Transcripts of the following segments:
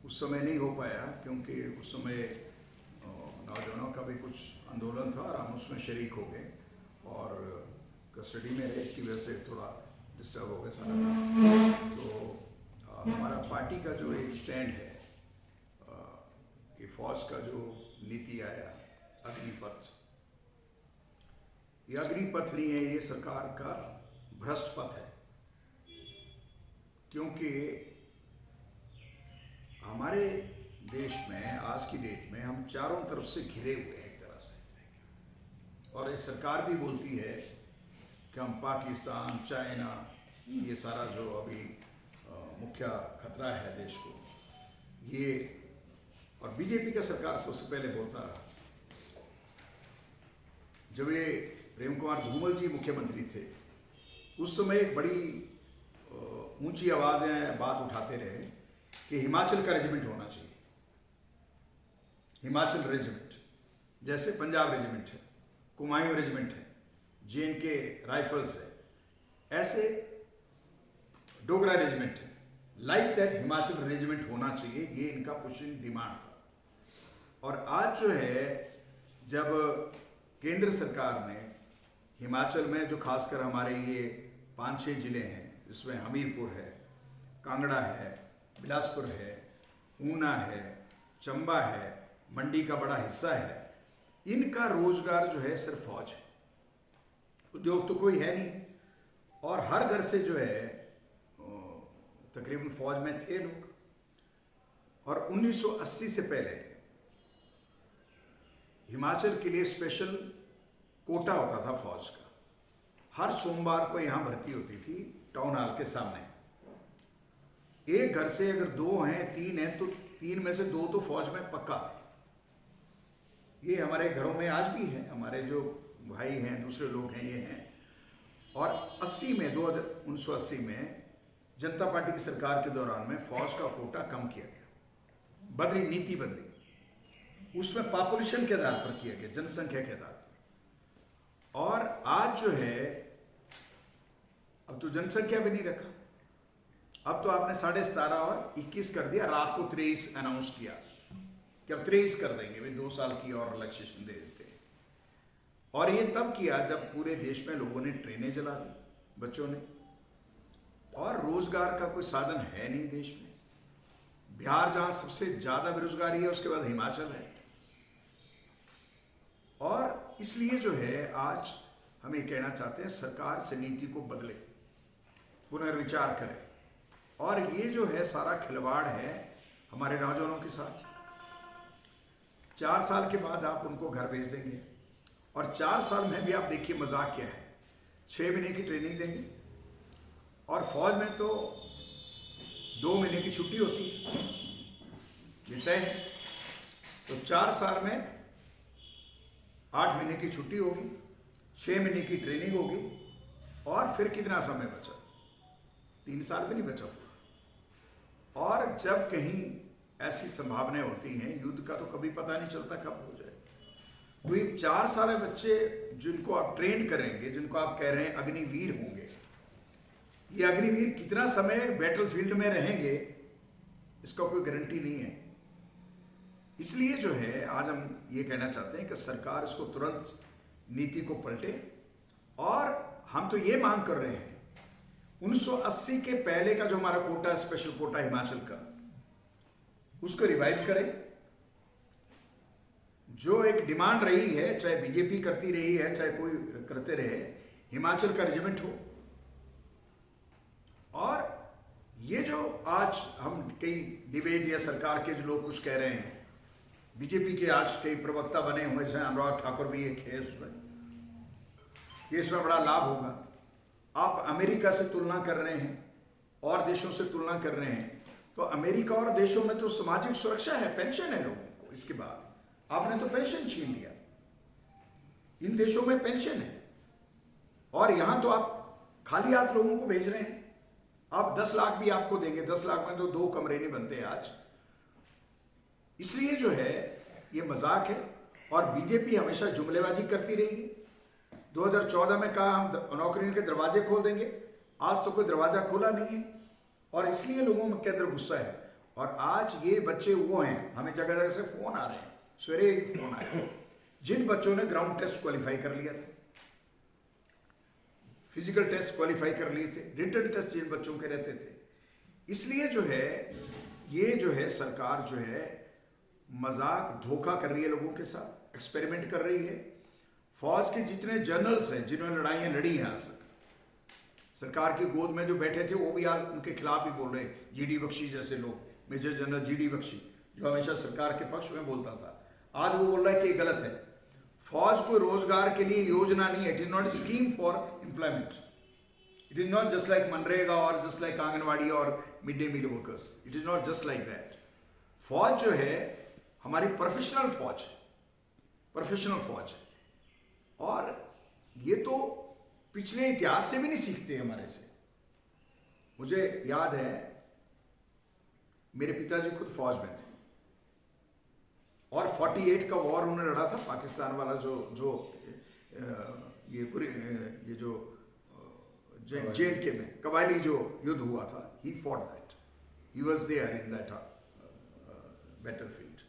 उस समय नहीं हो पाया क्योंकि उस समय नौजवानों का भी कुछ आंदोलन था और हम उसमें शरीक हो गए और कस्टडी में रहे, इसकी वजह से थोड़ा डिस्टर्ब हो गया सारा। तो हमारा पार्टी का जो एक स्टैंड है, ये फौज का जो नीति आया अग्निपथ, ये अग्निपथ नहीं है, ये सरकार का भ्रष्ट पथ है। क्योंकि हमारे देश में, आज की डेट में हम चारों तरफ से घिरे हुए हैं एक तरह से, और ये सरकार भी बोलती है कि हम पाकिस्तान, चाइना, ये सारा जो अभी मुख्य खतरा है देश को, ये, और बीजेपी का सरकार सबसे पहले बोलता रहा। जब ये प्रेम कुमार धूमल जी मुख्यमंत्री थे, उस समय बड़ी ऊंची आवाज़ें बात उठाते रहे कि हिमाचल का रेजिमेंट होना चाहिए। हिमाचल रेजिमेंट, जैसे पंजाब रेजिमेंट है, कुमायूं रेजिमेंट है, JNK राइफल्स है, ऐसे डोगरा रेजिमेंट है, लाइक दैट हिमाचल रेजिमेंट होना चाहिए, ये इनका पुशिंग डिमांड था। और आज जो है, जब केंद्र सरकार ने हिमाचल में जो खासकर हमारे ये 5-6 जिले हैं, जिसमें हमीरपुर है, कांगड़ा है, बिलासपुर है, ऊना है, चंबा है, मंडी का बड़ा हिस्सा है, इनका रोजगार जो है सिर्फ फौज है, उद्योग तो कोई है नहीं। और हर घर से जो है तकरीबन फौज में थे लोग। और 1980 से पहले हिमाचल के लिए स्पेशल कोटा होता था फौज का। हर सोमवार को यहाँ भर्ती होती थी टाउन हॉल के सामने। एक घर से अगर 2 हैं, 3 हैं, तो 3 में से 2 तो फौज में पक्का थे। ये हमारे घरों में आज भी है, हमारे जो भाई हैं, दूसरे लोग हैं, ये हैं। और 80 में, 1980 में जनता पार्टी की सरकार के दौरान में फौज का कोटा कम किया गया, बदली, नीति बदली, उसमें पॉपुलेशन के आधार पर किया गया, जनसंख्या के आधार पर। और आज जो है, अब तो जनसंख्या भी नहीं रखा, अब तो आपने 17.5 और 21 कर दिया, रात को 23 अनाउंस किया कि अब 23 कर देंगे, वे 2 साल की और रिलैक्सेशन दे देते हैं। और ये तब किया जब पूरे देश में लोगों ने ट्रेनें चला दी, बच्चों ने, और रोजगार का कोई साधन है नहीं देश में। बिहार जहां सबसे ज्यादा बेरोजगारी है, उसके बाद हिमाचल है। और इसलिए जो है, आज हम ये कहना चाहते हैं, सरकार से नीति को बदले, पुनर्विचार करे। और ये जो है सारा खिलवाड़ है हमारे नौजवानों के साथ। 4 साल के बाद आप उनको घर भेज देंगे, और 4 साल में भी आप देखिए मजाक क्या है, 6 महीने की ट्रेनिंग देंगे, और फौज में तो 2 महीने की छुट्टी होती है, ये तय है। तो 4 साल में 8 महीने की छुट्टी होगी, 6 महीने की ट्रेनिंग होगी, और फिर कितना समय बचा? 3 साल भी नहीं बचा पूरा। और जब कहीं ऐसी संभावनाएं होती हैं युद्ध का, तो कभी पता नहीं चलता कब हो जाए। तो ये 4 साल बच्चे जिनको आप ट्रेन करेंगे, जिनको आप कह रहे हैं अग्निवीर होंगे, ये अग्निवीर कितना समय बैटलफील्ड में रहेंगे, इसका कोई गारंटी नहीं है। इसलिए जो है, आज हम ये कहना चाहते हैं कि सरकार इसको तुरंत नीति को पलटे। और हम तो ये मांग कर रहे हैं, 1980 के पहले का जो हमारा कोटा, स्पेशल कोटा हिमाचल का, उसको रिवाइव करें। जो एक डिमांड रही है, चाहे बीजेपी करती रही है, चाहे कोई करते रहे, हिमाचल का रेजिमेंट हो। और ये जो आज हम कई डिबेट या सरकार के जो लोग कुछ कह रहे हैं, बीजेपी के आज कई प्रवक्ता बने हुए, जैसे अनुराग ठाकुर भी एक है उसमें, ये इसमें बड़ा लाभ होगा। आप अमेरिका से तुलना कर रहे हैं और देशों से तुलना कर रहे हैं, तो अमेरिका और देशों में तो सामाजिक सुरक्षा है, पेंशन है लोगों को। इसके बाद आपने तो पेंशन छीन लिया, इन देशों में पेंशन है, और यहां तो आप खाली हाथ लोगों को भेज रहे हैं। आप 10 लाख भी आपको देंगे, 10 लाख में तो 2 कमरे नहीं बनते आज। इसलिए जो है ये मजाक है, और बीजेपी हमेशा जुमलेबाजी करती रही है। 2014 में कहा हम नौकरियों के दरवाजे खोल देंगे, आज तो कोई दरवाजा खोला नहीं है, और इसलिए लोगों के अंदर गुस्सा है। और आज ये बच्चे वो हैं, हमें जगह जगह से फोन आ रहे हैं, सवेरे ही फोन आए, जिन बच्चों ने ग्राउंड टेस्ट क्वालिफाई कर लिया था, फिजिकल टेस्ट क्वालिफाई कर लिए थे, रिटन टेस्ट जिन बच्चों के रहते थे। इसलिए जो है ये जो है सरकार जो है मजाक धोखा कर रही है लोगों के साथ, एक्सपेरिमेंट कर रही है। फौज के जितने जनरल्स हैं जिन्होंने लड़ाइयाँ लड़ी हैं आज तक, सरकार की गोद में जो बैठे थे वो भी आज उनके खिलाफ ही बोल रहे हैं। जीडी बख्शी जैसे लोग, मेजर जनरल जीडी बख्शी जो हमेशा सरकार के पक्ष में बोलता था, आज वो बोल रहा है कि ये गलत है। फौज को रोजगार के लिए योजना नहीं है, it is not scheme for employment, it is not just like MNREGA और जस्ट लाइक आंगनवाड़ी और mid day meal workers, it is not just like that. फौज जो है हमारी प्रोफेशनल फौज है, प्रोफेशनल फौज है, और ये तो पिछले इतिहास से भी नहीं सीखते हमारे से। मुझे याद है मेरे पिताजी खुद फौज में थे और 48 का वॉर उन्होंने लड़ा था, पाकिस्तान वाला जो ये जो JNK में कबायली जो युद्ध हुआ था, he fought that, he was there in that battlefield.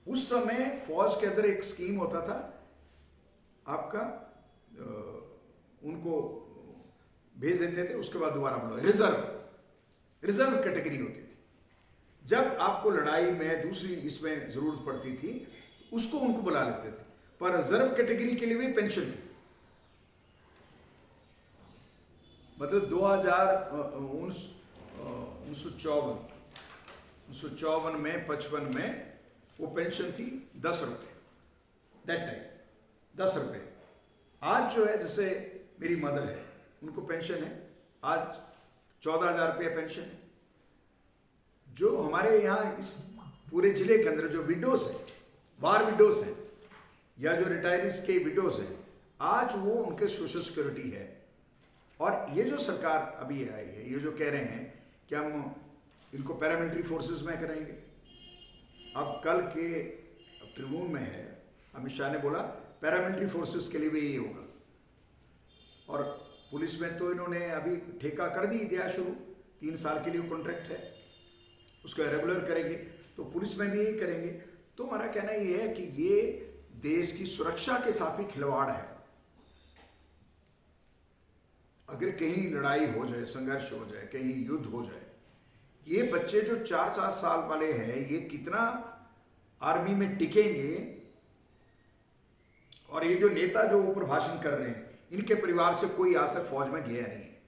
उस समय फौज के अंदर एक स्कीम होता था आपका, उनको भेज देते थे, उसके बाद दोबारा बुलाओ, रिजर्व कैटेगरी होती थी। जब आपको लड़ाई में दूसरी इसमें जरूरत पड़ती थी उसको उनको बुला लेते थे, पर रिजर्व कैटेगरी के लिए भी पेंशन थी। मतलब 1954 में 55 में वो पेंशन थी 10 रुपये, दैट टाइम 10 रुपये। आज जो है, जैसे मेरी मदर है उनको पेंशन है आज 14,000 रुपये पेंशन है। जो हमारे यहाँ इस पूरे जिले के अंदर जो विडोज है, वार विडोज है या जो रिटायरीज के विडोज है, आज वो उनके सोशल सिक्योरिटी है। और ये जो सरकार अभी आई है, ये जो कह रहे हैं कि हम इनको पैरामिलिट्री फोर्सेस में करेंगे, अब कल के ट्रिब्यून में है, अमित शाह ने बोला पैरामिलिट्री फोर्सेस के लिए भी यही होगा। और पुलिस में तो इन्होंने अभी ठेका कर दिया शुरू, 3 साल के लिए कॉन्ट्रैक्ट है, उसको रेगुलर करेंगे, तो पुलिस में भी यही करेंगे। तो हमारा कहना ये है कि ये देश की सुरक्षा के साथ भी खिलवाड़ है। अगर कहीं लड़ाई हो जाए, संघर्ष हो जाए, कहीं युद्ध हो जाए, ये बच्चे जो 4-7 साल वाले हैं, ये कितना आर्मी में टिकेंगे। और ये जो नेता जो ऊपर भाषण कर रहे हैं, इनके परिवार से कोई आज तक फौज में गया नहीं है,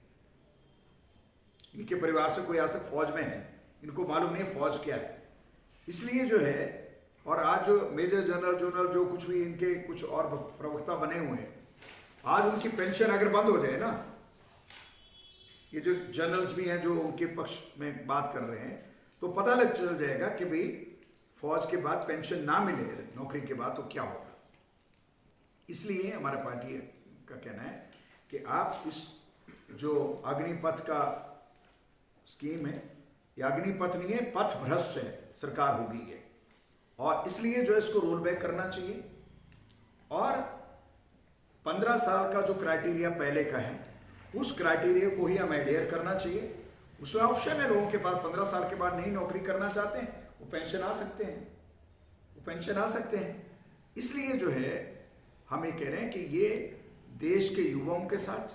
इनके परिवार से कोई आज तक फौज में है, इनको मालूम नहीं फौज क्या है। इसलिए जो है, और आज जो मेजर जनरल जो कुछ भी इनके कुछ और प्रवक्ता बने हुए हैं, आज उनकी पेंशन अगर बंद हो जाए ना, ये जो जनरल्स भी हैं जो उनके पक्ष में बात कर रहे हैं, तो पता चल जाएगा कि भाई फौज के बाद पेंशन ना मिले नौकरी के बाद तो क्या होगा। इसलिए हमारा पार्टी का कहना है कि आप इस जो अग्निपथ का स्कीम है, ये अग्निपथ नहीं है, पथ भ्रष्ट है सरकार हो गई है, और इसलिए जो इसको रोल बैक करना चाहिए। और 15 साल का जो क्राइटेरिया पहले का है, उस क्राइटेरिया को ही हमें एडेयर करना चाहिए। उसमें ऑप्शन है लोगों के पास, 15 साल के बाद नहीं नौकरी करना चाहते हैं, वो पेंशन आ सकते हैं, वो पेंशन आ सकते हैं। इसलिए जो है हम ये कह रहे हैं कि ये देश के युवाओं के साथ,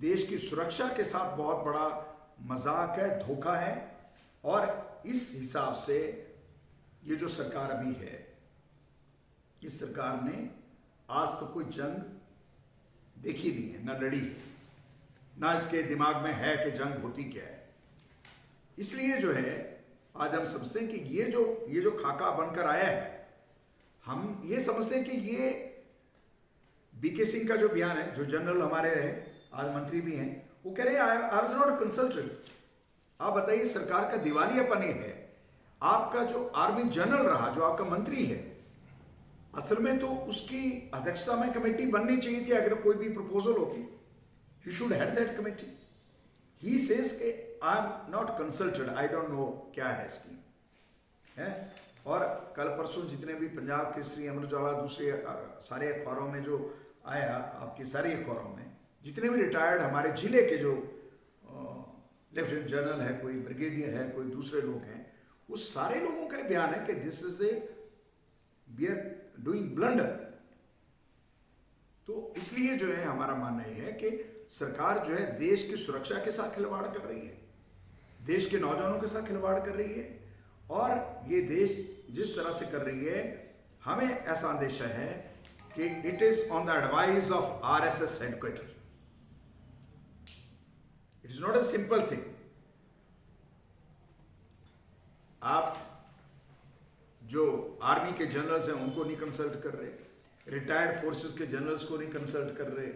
देश की सुरक्षा के साथ बहुत बड़ा मजाक है, धोखा है। और इस हिसाब से ये जो सरकार अभी है, इस सरकार ने आज तो कोई जंग देखी नहीं है, ना लड़ी है, ना इसके दिमाग में है कि जंग होती क्या है। इसलिए जो है आज हम समझते हैं कि ये जो खाका बनकर आया है, हम ये समझते हैं कि ये बीके सिंह का जो बयान है, जो जनरल हमारे रहे, आज मंत्री भी हैं, वो कह रहे हैं आई वाज नॉट कंसल्टेड। आप बताइए, सरकार का दिवालियापन है। आपका जो आर्मी जनरल रहा, जो आपका मंत्री है, असल में तो उसकी अध्यक्षता में कमेटी बननी चाहिए थी। अगर कोई भी प्रपोजल होती, he should head that committee. He says कि I am not consulted, I don't know क्या है इसकी है। और कल परसों जितने भी पंजाब केसरी, अमर उजाला, दूसरे सारे अखबारों में जो आया, आपके सारे अखबारों में जितने भी रिटायर्ड हमारे जिले के जो लेफ्टिनेंट जनरल है, कोई ब्रिगेडियर है, कोई दूसरे लोग हैं, उस सारे लोगों का बयान है कि this is a we are doing blunder. तो इसलिए जो है हमारा मानना यह है कि सरकार जो है देश की सुरक्षा के साथ खिलवाड़ कर रही है, देश के नौजवानों के साथ खिलवाड़ कर रही है, और ये देश जिस तरह से कर रही है, हमें ऐसा अंदेशा है कि it is on the advice of RSS headquarter. It is not a simple thing. आप जो आर्मी के जनरल्स हैं उनको नहीं कंसल्ट कर रहे, रिटायर्ड फोर्सेस के जनरल्स को नहीं कंसल्ट कर रहे,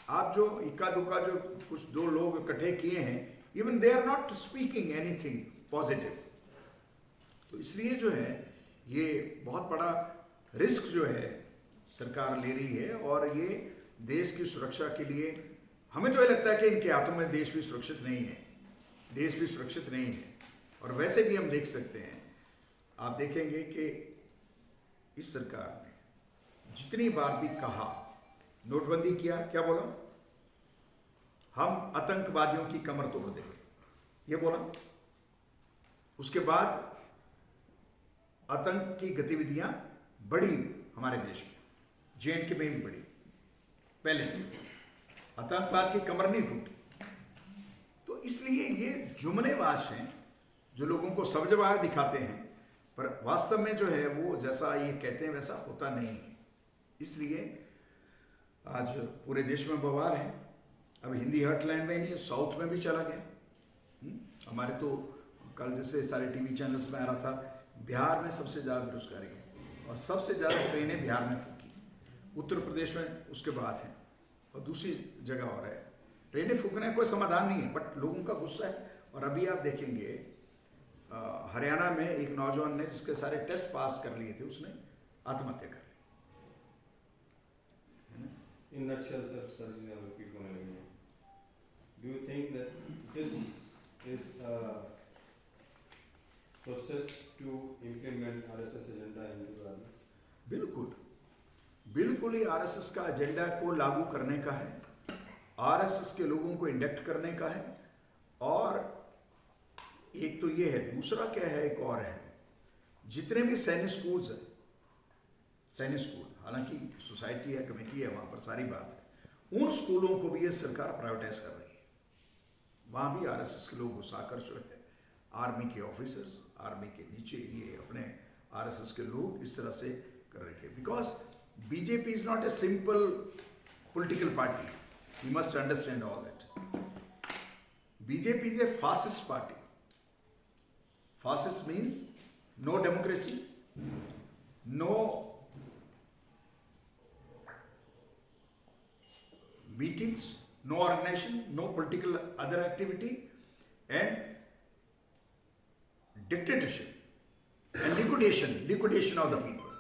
आप जो इक्का दुक्का जो कुछ दो लोग इकट्ठे किए हैं, even they are not speaking anything positive. तो इसलिए जो है ये बहुत बड़ा रिस्क जो है सरकार ले रही है, और ये देश की सुरक्षा के लिए हमें तो ये लगता है कि इनके हाथों में देश भी सुरक्षित नहीं है, देश भी सुरक्षित नहीं है। और वैसे भी हम देख सकते हैं, आप देखेंगे कि इस सरकार ने जितनी बार भी कहा, नोटबंदी किया, क्या बोला, हम आतंकवादियों की कमर तोड़ देंगे, ये बोला। उसके बाद आतंक की गतिविधियां बढ़ी हमारे देश में, जेएनके में भी बढ़ी, पहले से आतंकवाद की कमर नहीं टूटी। तो इसलिए ये जुमलेबाज हैं जो लोगों को सब्जबाज दिखाते हैं, पर वास्तव में जो है वो जैसा ये कहते हैं वैसा होता नहीं है। इसलिए आज पूरे देश में बवाल है। अब हिंदी हर्टलैंड में नहीं, साउथ में भी चला गया। हमारे तो कल जैसे सारे टीवी चैनल्स में आ रहा था, बिहार में सबसे ज़्यादा बेरोजगारी है और सबसे ज़्यादा ट्रेनें बिहार में फूकी, उत्तर प्रदेश में उसके बाद है और दूसरी जगह और है। ट्रेनें फूकने का कोई समाधान नहीं है, बट लोगों का गुस्सा है। और अभी आप देखेंगे हरियाणा में एक नौजवान ने जिसके सारे टेस्ट पास कर लिए थे, उसने आत्महत्या कर ली। In nutshell, sir, repeat होने लगी है. Do you think that this is a process to implement RSS agenda into the army? बिल्कुल, बिल्कुल ही आरएसएस का एजेंडा को लागू करने का है, आरएसएस के लोगों को इंडक्ट करने का है। और एक तो ये है, दूसरा क्या है, एक और है, जितने भी सैनिक स्कूल्स हैं, सैनिक स्कूल, हालांकि सोसाइटी है, कमेटी है, वहाँ पर सारी बात है, उन स्कूलों को भी ये सरकार प्राइवेटाइज कर रही है। वहाँ भी आरएसएस के लोग घुसाकर जो है, आर्मी के ऑफिसर्स, आर्मी के नीचे ये अपने आरएसएस के लोग इस तरह से कर रहे हैं। Because BJP is not a simple political party, you must understand all that. BJP is a fascist party. Fascist means no democracy, no meetings, no organization, no political other activity, and dictatorship and liquidation of the people.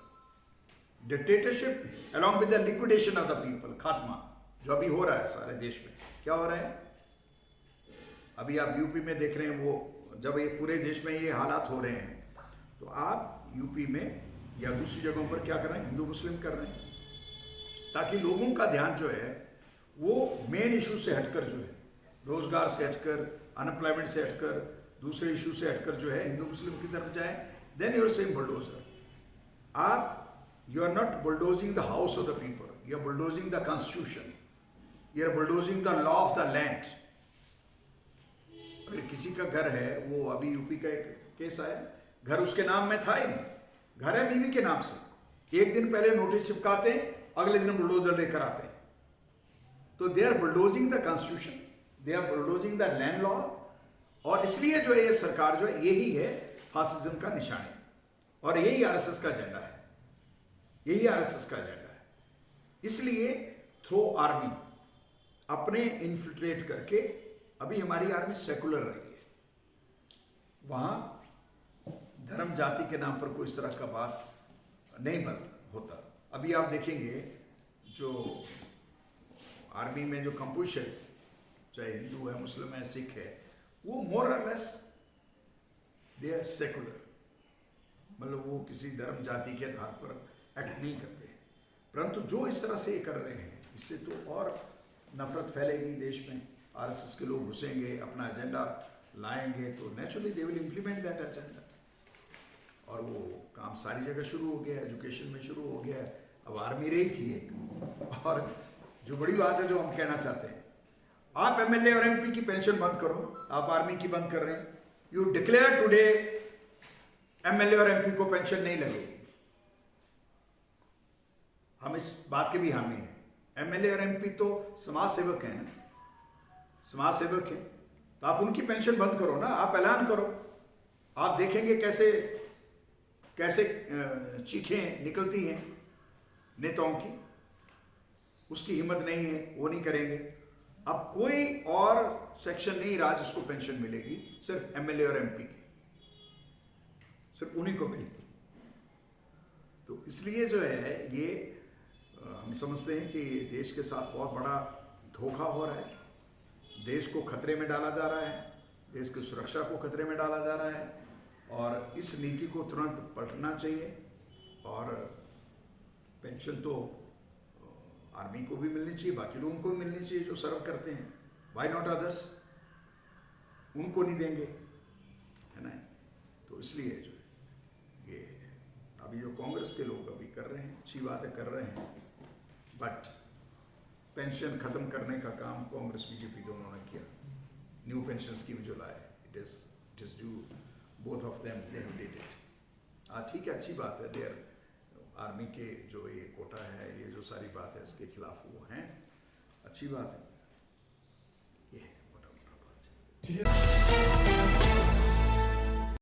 Dictatorship along with the liquidation of the people, खात्मा, जो अभी हो रहा है सारे देश में। क्या हो रहा है? अभी आप यूपी में देख रहे हैं, वो जब ये पूरे देश में ये हालात हो रहे हैं, तो आप यूपी में या दूसरी जगहों पर क्या कर रहे हैं, हिंदू मुस्लिम कर रहे हैं, ताकि लोगों का ध्यान जो है वो मेन इशू से हटकर जो है, रोजगार से हटकर, अनएम्प्लॉयमेंट से हटकर, दूसरे इशू से हटकर जो है हिंदू मुस्लिम की तरफ जाए। Then you are saying bulldozer. आप you are not bulldozing the house of the people, you are bulldozing the constitution, you are bulldozing the law of the land. अगर किसी का घर है, वो अभी यूपी का एक केस आया, घर उसके नाम में था ही नहीं, घर है बीवी के नाम से, एक दिन पहले नोटिस चिपकाते हैं, अगले दिन बुलडोजर लेकर आते हैं। तो they are bulldozing the constitution, they are bulldozing the land law. और इसलिए जो है ये सरकार जो है, यही है फासिज्म का निशानी, और यही आरएसएस का एजेंडा है, यही आरएसएस का एजेंडा है। इसलिए थ्रो आर्मी अपने इन्फिल्ट्रेट करके, अभी हमारी आर्मी सेकुलर रही है, वहां धर्म जाति के नाम पर कोई इस तरह का बात नहीं होता। अभी आप देखेंगे जो आर्मी में जो कंपोजिशन, चाहे हिंदू है, मुस्लिम है, सिख है, वो मोर और लेस दे आर सेकुलर, मतलब वो किसी धर्म जाति के आधार पर एक्ट नहीं करते। परंतु जो इस तरह से कर रहे हैं, इससे तो और नफरत फैलेगी देश में। आरएसएस के लोग घुसेंगे, अपना एजेंडा लाएंगे, तो naturally they will implement that agenda. और वो काम सारी जगह शुरू हो गया, एजुकेशन में शुरू हो गया, अब आर्मी रही थी एक। और जो बड़ी बात है जो हम कहना चाहते हैं, आप एमएलए और एमपी की पेंशन बंद करो, आप आर्मी की बंद कर रहे हैं। यू डिक्लेयर टुडे एमएलए और एमपी को पेंशन नहीं लगेगी। हम इस बात के भी हामी हैं। एमएलए और एमपी तो समाज सेवक हैं ना, समाज सेवक हैं, तो आप उनकी पेंशन बंद करो ना, आप ऐलान करो। आप देखेंगे कैसे कैसे चीखें निकलती हैं नेताओं की। उसकी हिम्मत नहीं है, वो नहीं करेंगे। अब कोई और सेक्शन नहीं रहा जिसको पेंशन मिलेगी, सिर्फ एमएलए और एमपी की, सिर्फ उन्हीं को मिलेगी। तो इसलिए जो है ये हम समझते हैं कि देश के साथ बहुत बड़ा धोखा हो रहा है, देश को खतरे में डाला जा रहा है, देश की सुरक्षा को खतरे में डाला जा रहा है। और इस नीति को तुरंत पलटना चाहिए। और पेंशन तो आर्मी को भी मिलनी चाहिए, बाकी लोगों को भी मिलनी चाहिए जो सर्व करते हैं। Why not others? उनको नहीं देंगे, है ना? तो इसलिए जो है ये अभी जो कांग्रेस के लोग अभी कर रहे हैं, अच्छी बात है, कर रहे हैं, बट पेंशन खत्म करने का काम कांग्रेस बीजेपी दोनों ने किया। न्यू पेंशन स्कीम जो लाए, it is due, both of them they have did it. ठीक है, अच्छी बात है। देयर आर्मी के जो ये कोटा है, ये जो सारी बात है, इसके खिलाफ वो हैं, अच्छी बात है। ये है मोटा मोटा बात।